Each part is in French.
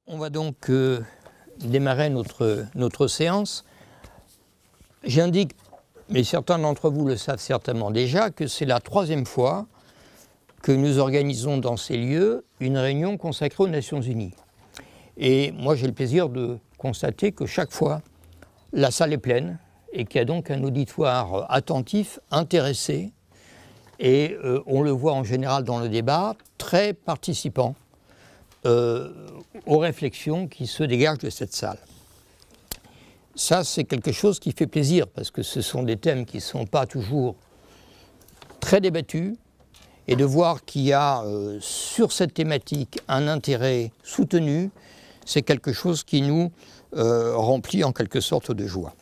On va donc démarrer notre séance. J'indique, mais certains d'entre vous le savent certainement déjà, que c'est la troisième fois que nous organisons dans ces lieux une réunion consacrée aux Nations Unies. Et moi, j'ai le plaisir de constater que chaque fois, la salle est pleine et qu'il y a donc un auditoire attentif, intéressé, et on le voit en général dans le débat, très participant aux réflexions qui se dégagent de cette salle. Ça, c'est quelque chose qui fait plaisir, parce que ce sont des thèmes qui ne sont pas toujours très débattus, et de voir qu'il y a sur cette thématique un intérêt soutenu, c'est quelque chose qui nous remplit en quelque sorte de joie.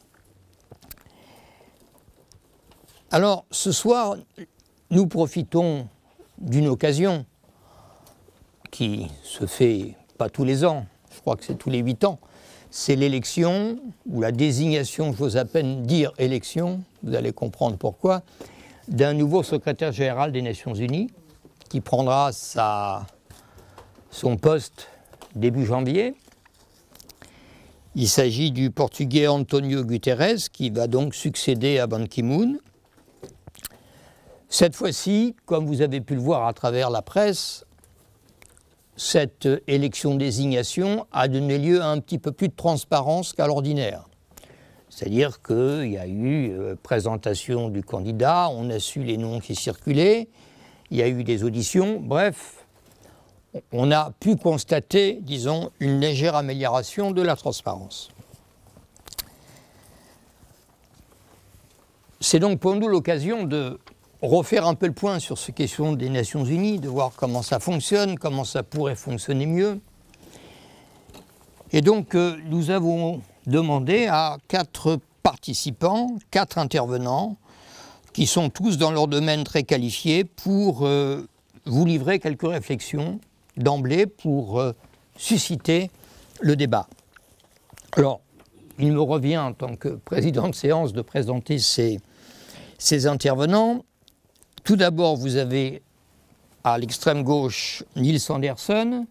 Alors, ce soir, nous profitons d'une occasion qui se fait pas tous les ans, je crois que c'est tous les 8 ans, c'est l'élection, ou la désignation, j'ose à peine dire élection, vous allez comprendre pourquoi, d'un nouveau secrétaire général des Nations Unies, qui prendra son poste début janvier. Il s'agit du Portugais António Guterres, qui va donc succéder à Ban Ki-moon. Cette fois-ci, comme vous avez pu le voir à travers la presse, cette élection-désignation a donné lieu à un petit peu plus de transparence qu'à l'ordinaire. C'est-à-dire qu'il y a eu présentation du candidat, on a su les noms qui circulaient, il y a eu des auditions, bref, on a pu constater, disons, une légère amélioration de la transparence. C'est donc pour nous l'occasion de refaire un peu le point sur ces questions des Nations Unies, de voir comment ça fonctionne, comment ça pourrait fonctionner mieux. Et donc, nous avons demandé à 4 participants, 4 intervenants, qui sont tous dans leur domaine très qualifiés, pour vous livrer quelques réflexions d'emblée pour susciter le débat. Alors, il me revient en tant que président de séance de présenter ces intervenants. Tout d'abord, vous avez à l'extrême gauche Niels Andersen,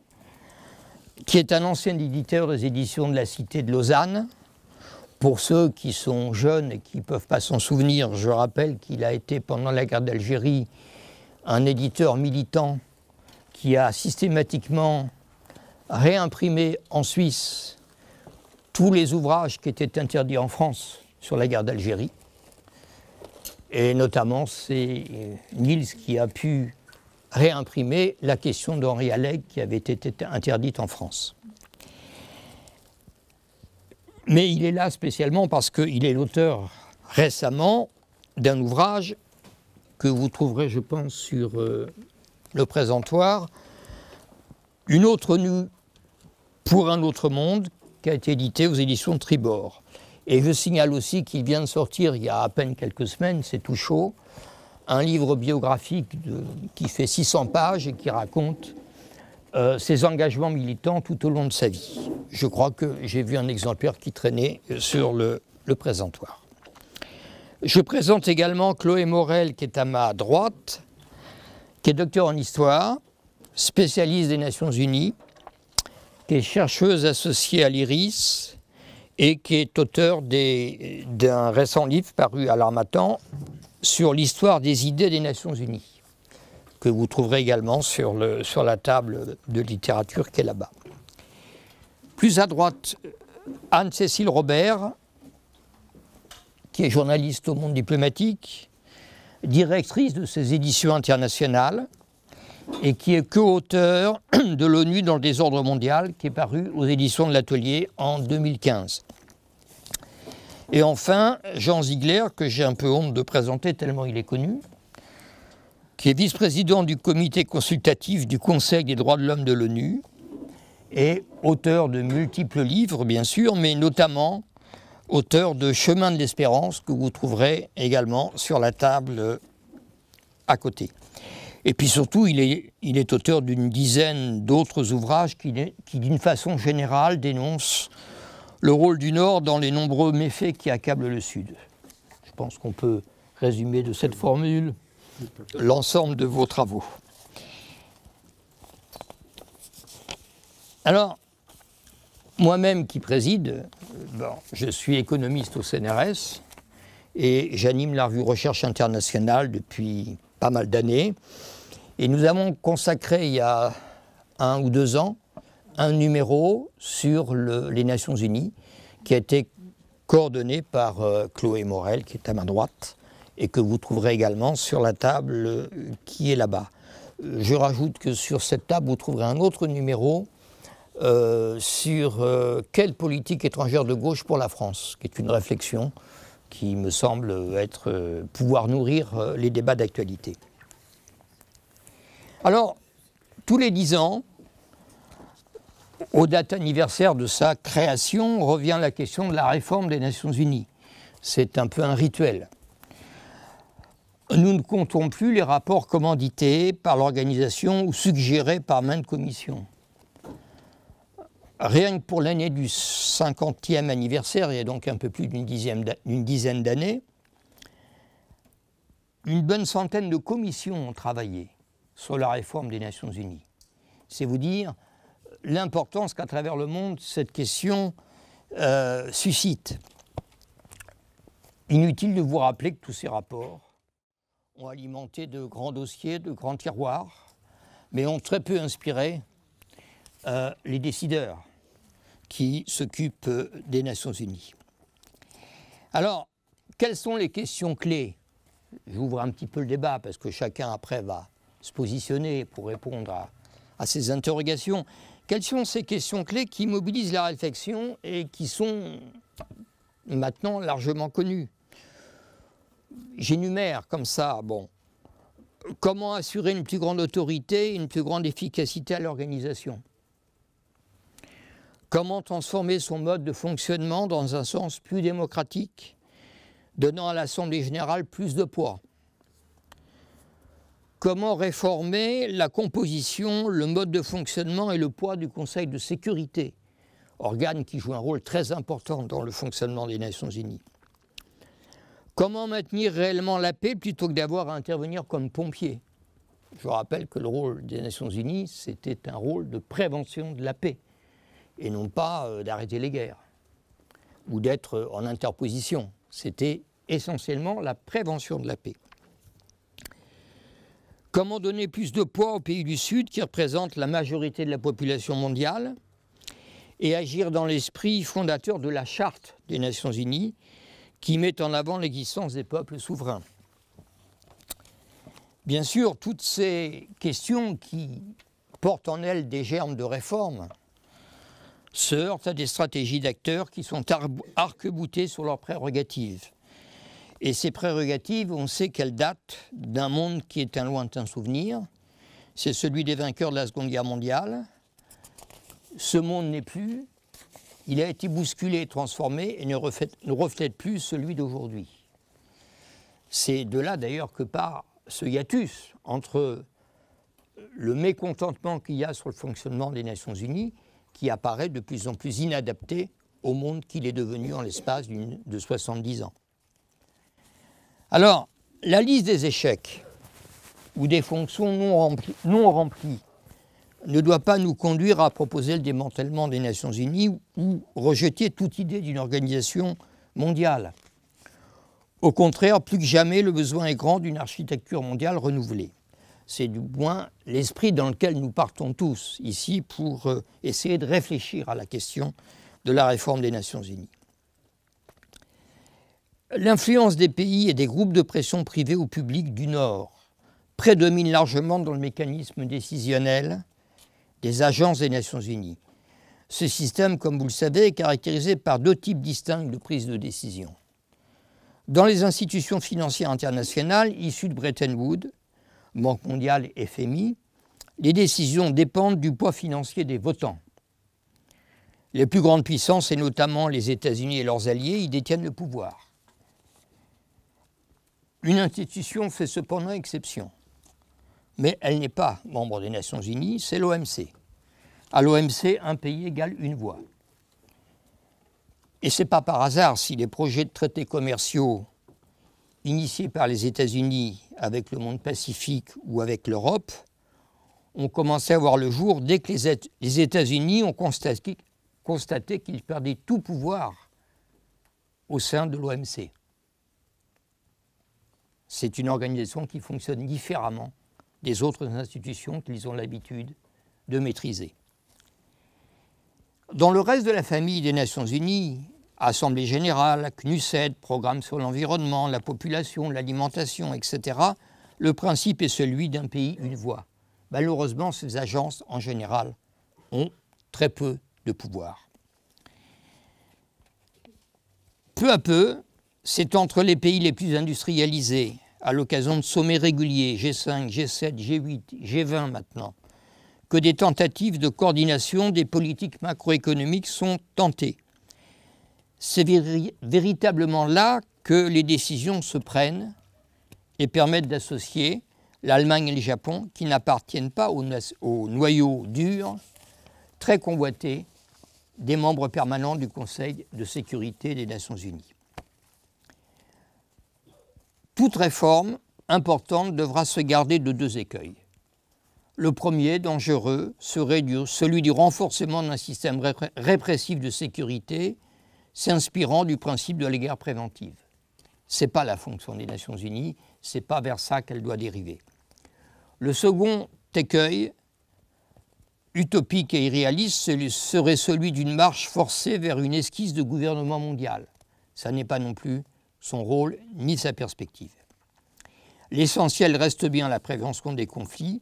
qui est un ancien éditeur des éditions de la Cité de Lausanne. Pour ceux qui sont jeunes et qui ne peuvent pas s'en souvenir, je rappelle qu'il a été pendant la guerre d'Algérie un éditeur militant qui a systématiquement réimprimé en Suisse tous les ouvrages qui étaient interdits en France sur la guerre d'Algérie. Et notamment, c'est Niels qui a pu réimprimer la question d'Henri Alleg qui avait été interdite en France. Mais il est là spécialement parce qu'il est l'auteur récemment d'un ouvrage que vous trouverez, je pense, sur le présentoir, Une autre nue pour un autre monde, qui a été édité aux éditions de Tribord. Et je signale aussi qu'il vient de sortir, il y a à peine quelques semaines, c'est tout chaud, un livre biographique qui fait 600 pages et qui raconte ses engagements militants tout au long de sa vie. Je crois que j'ai vu un exemplaire qui traînait sur le présentoir. Je présente également Chloé Morel, qui est à ma droite, qui est docteur en histoire, spécialiste des Nations Unies, qui est chercheuse associée à l'IRIS et qui est auteur d'un récent livre paru à l'Harmattan sur l'histoire des idées des Nations Unies, que vous trouverez également sur la table de littérature qui est là-bas. Plus à droite, Anne-Cécile Robert, qui est journaliste au Monde diplomatique, directrice de ces éditions internationales, et qui est co-auteur de l'ONU dans le désordre mondial, qui est paru aux éditions de l'Atelier en 2015. Et enfin, Jean Ziegler, que j'ai un peu honte de présenter tellement il est connu, qui est vice-président du comité consultatif du Conseil des droits de l'homme de l'ONU, et auteur de multiples livres, bien sûr, mais notamment auteur de Chemin de l'Espérance, que vous trouverez également sur la table à côté. Et puis surtout, il est auteur d'une dizaine d'autres ouvrages qui d'une façon générale, dénoncent le rôle du Nord dans les nombreux méfaits qui accablent le Sud. Je pense qu'on peut résumer de cette formule l'ensemble de vos travaux. Alors, Moi-même qui préside, je suis économiste au CNRS et j'anime la revue Recherche internationale depuis pas mal d'années. Et nous avons consacré il y a 1 ou 2 ans un numéro sur les Nations Unies qui a été coordonné par Chloé Morel, qui est à ma droite, et que vous trouverez également sur la table qui est là-bas. Je rajoute que sur cette table, vous trouverez un autre numéro sur quelle politique étrangère de gauche pour la France, qui est une réflexion qui me semble pouvoir nourrir les débats d'actualité. Alors, tous les 10 ans, aux dates anniversaires de sa création, revient la question de la réforme des Nations Unies. C'est un peu un rituel. Nous ne comptons plus les rapports commandités par l'organisation ou suggérés par maintes commissions. Rien que pour l'année du 50e anniversaire, il y a donc un peu plus d'une dizaine d'années, une bonne centaine de commissions ont travaillé sur la réforme des Nations Unies. C'est vous dire l'importance qu'à travers le monde, cette question suscite. Inutile de vous rappeler que tous ces rapports ont alimenté de grands dossiers, de grands tiroirs, mais ont très peu inspiré les décideurs qui s'occupent des Nations Unies. Alors, quelles sont les questions clés? J'ouvre un petit peu le débat parce que chacun après va se positionner pour répondre à ces interrogations. Quelles sont ces questions clés qui mobilisent la réflexion et qui sont maintenant largement connues? J'énumère comme ça, comment assurer une plus grande autorité, une plus grande efficacité à l'organisation? Comment transformer son mode de fonctionnement dans un sens plus démocratique, donnant à l'Assemblée générale plus de poids? Comment réformer la composition, le mode de fonctionnement et le poids du Conseil de sécurité, organe qui joue un rôle très important dans le fonctionnement des Nations Unies? Comment maintenir réellement la paix plutôt que d'avoir à intervenir comme pompier? Je rappelle que le rôle des Nations Unies, c'était un rôle de prévention de la paix, et non pas d'arrêter les guerres, ou d'être en interposition. C'était essentiellement la prévention de la paix. Comment donner plus de poids aux pays du Sud qui représentent la majorité de la population mondiale et agir dans l'esprit fondateur de la Charte des Nations Unies qui met en avant l'existence des peuples souverains? Bien sûr, toutes ces questions qui portent en elles des germes de réforme se heurtent à des stratégies d'acteurs qui sont arc-boutés sur leurs prérogatives. Et ces prérogatives, on sait qu'elles datent d'un monde qui est un lointain souvenir. C'est celui des vainqueurs de la Seconde Guerre mondiale. Ce monde n'est plus. Il a été bousculé, transformé et ne reflète plus celui d'aujourd'hui. C'est de là d'ailleurs que part ce hiatus entre le mécontentement qu'il y a sur le fonctionnement des Nations Unies, qui apparaît de plus en plus inadapté au monde qu'il est devenu en l'espace de 70 ans. Alors, la liste des échecs ou des fonctions non remplies ne doit pas nous conduire à proposer le démantèlement des Nations Unies ou rejeter toute idée d'une organisation mondiale. Au contraire, plus que jamais, le besoin est grand d'une architecture mondiale renouvelée. C'est du moins l'esprit dans lequel nous partons tous ici pour essayer de réfléchir à la question de la réforme des Nations Unies. L'influence des pays et des groupes de pression privés ou publics du Nord prédomine largement dans le mécanisme décisionnel des agences des Nations Unies. Ce système, comme vous le savez, est caractérisé par 2 types distincts de prise de décision. Dans les institutions financières internationales issues de Bretton Woods, Banque mondiale et FMI, les décisions dépendent du poids financier des votants. Les plus grandes puissances, et notamment les États-Unis et leurs alliés, y détiennent le pouvoir. Une institution fait cependant exception, mais elle n'est pas membre des Nations Unies, c'est l'OMC. À l'OMC, un pays égale une voix. Et ce n'est pas par hasard si les projets de traités commerciaux initiés par les États-Unis avec le monde pacifique ou avec l'Europe ont commencé à voir le jour dès que les États-Unis ont constaté constaté qu'il perdait tout pouvoir au sein de l'OMC. C'est une organisation qui fonctionne différemment des autres institutions qu'ils ont l'habitude de maîtriser. Dans le reste de la famille des Nations Unies, Assemblée générale, CNUSED, Programme sur l'environnement, la population, l'alimentation, etc., le principe est celui d'un pays, une voix. Malheureusement, ces agences, en général, ont très peu de pouvoir. Peu à peu, c'est entre les pays les plus industrialisés, à l'occasion de sommets réguliers, G5, G7, G8, G20 maintenant, que des tentatives de coordination des politiques macroéconomiques sont tentées. C'est véritablement là que les décisions se prennent et permettent d'associer l'Allemagne et le Japon, qui n'appartiennent pas au noyau dur, très convoité, des membres permanents du Conseil de sécurité des Nations Unies. Toute réforme importante devra se garder de deux écueils. Le premier, dangereux, serait celui du renforcement d'un système répressif de sécurité s'inspirant du principe de la guerre préventive. Ce n'est pas la fonction des Nations Unies, ce n'est pas vers ça qu'elle doit dériver. Le second écueil, utopique et irréaliste, serait celui d'une marche forcée vers une esquisse de gouvernement mondial. Ça n'est pas non plus son rôle ni sa perspective. L'essentiel reste bien la prévention des conflits.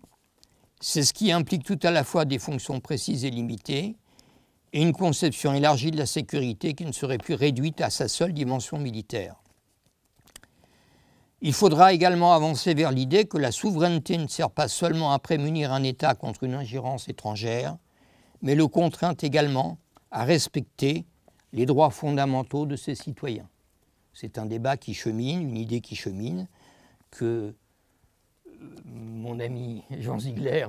C'est ce qui implique tout à la fois des fonctions précises et limitées et une conception élargie de la sécurité qui ne serait plus réduite à sa seule dimension militaire. Il faudra également avancer vers l'idée que la souveraineté ne sert pas seulement à prémunir un État contre une ingérence étrangère, mais le contraint également à respecter les droits fondamentaux de ses citoyens. C'est un débat qui chemine, une idée qui chemine, que mon ami Jean Ziegler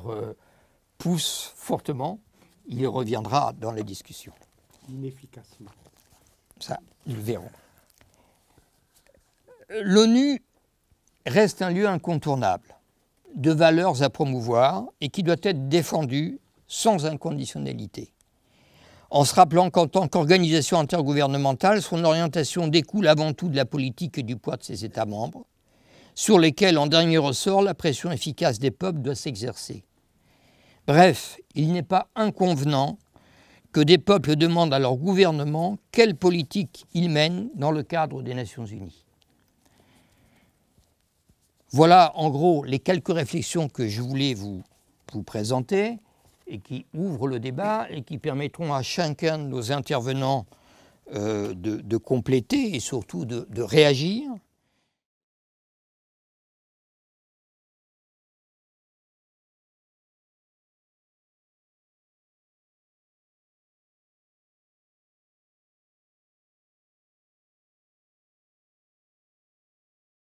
pousse fortement. Il y reviendra dans la discussion. Inefficacement. Ça, nous le verrons. L'ONU reste un lieu incontournable, de valeurs à promouvoir et qui doit être défendu sans inconditionnalité. En se rappelant qu'en tant qu'organisation intergouvernementale, son orientation découle avant tout de la politique et du poids de ses États membres, sur lesquels, en dernier ressort, la pression efficace des peuples doit s'exercer. Bref, il n'est pas inconvenant que des peuples demandent à leur gouvernement quelle politique ils mènent dans le cadre des Nations Unies. Voilà en gros les quelques réflexions que je voulais vous présenter et qui ouvrent le débat et qui permettront à chacun de nos intervenants de compléter et surtout de réagir.